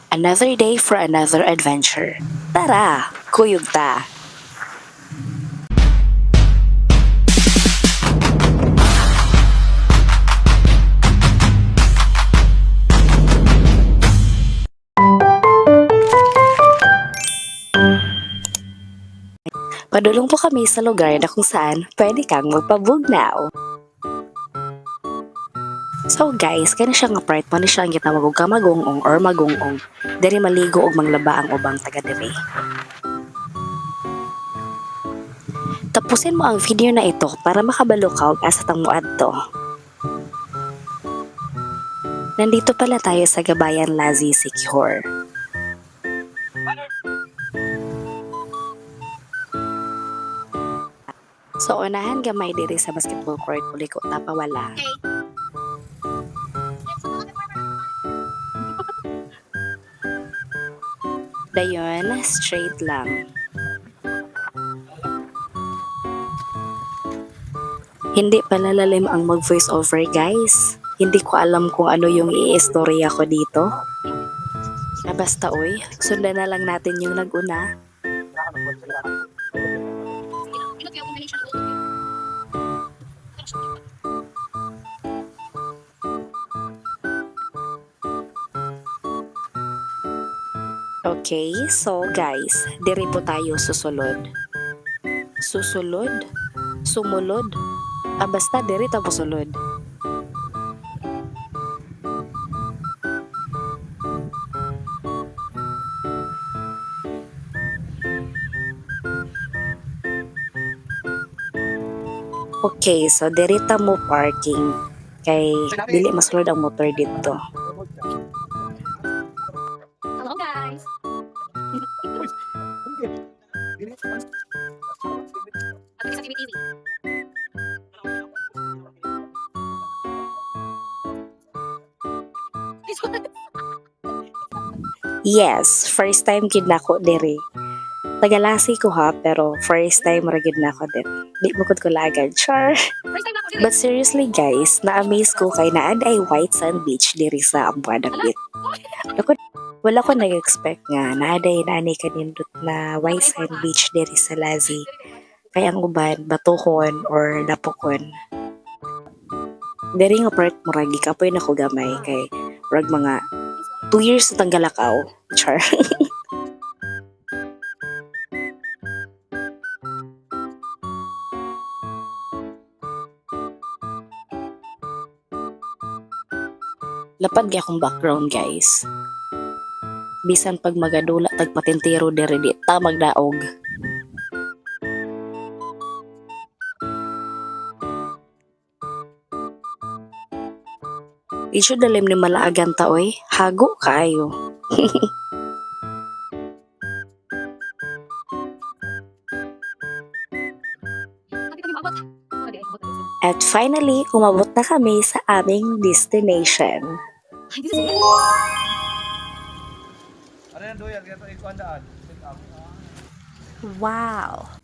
Another day for another adventure. Tara, kuyog ta! Padulong po kami sa lugar na kung saan pwede kang magpabugnaw. So guys, kaya siya nga part mo na siya ang gitawag og kamagungong or magungong. Diri maligo og manglaba ang ubang taga diri. Tapusin mo ang video na ito para makabalo ka og asa tang moadto. Nandito pala tayo sa Gabayan Lazi Secure. So unahan gamay diri sa basketball court uli ko tapawala. Dayon, straight lang. Hindi pala lalim ang mag-voice over guys. Hindi ko alam kung ano yung i-istorya ko dito. Basta oy, sundan na lang natin yung nag-una. Okay, so guys, diri po tayo susulod. Susulod? Sumulod? Basta diri ta po sulod. Okay, so diri ta mo parking. Kay dili masulod ang motor dito. Hello guys! At sa TV. Yes, first time gid nako diri. Tagalasi ko ha, pero first time ra gid nako din. Di mo ko lagad, char. First time na ako But seriously guys, na-amaze ko kay naad ay White Sand Beach diri sa Ambuada Beach. Wala ko nag-expect nga naaday nani kanindot na White Sand Beach diri sa Lazi. Kaya ang uban batuhon or napukon. Diri nga part murag gikapoy na ko gamay kay murag mga 2 years na tanggalakaw. Char. Lapad kay akong background guys. Bisan pag magadula tagpatintero diri di ta magdaog. Isyo dalim ni malaagan ta oy, hago kayo. At finally, umabot na kami sa aming destination. This is it. Ano yan doyal? Kaya ito ikuandaan. Sit up. Wow!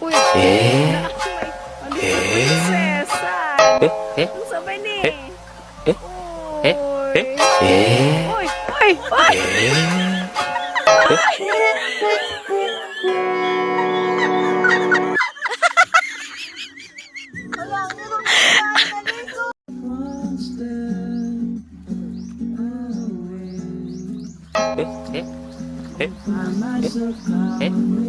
Uy, ano prinsesa? Ang sabay ni. Uy, uy, uy! Eh?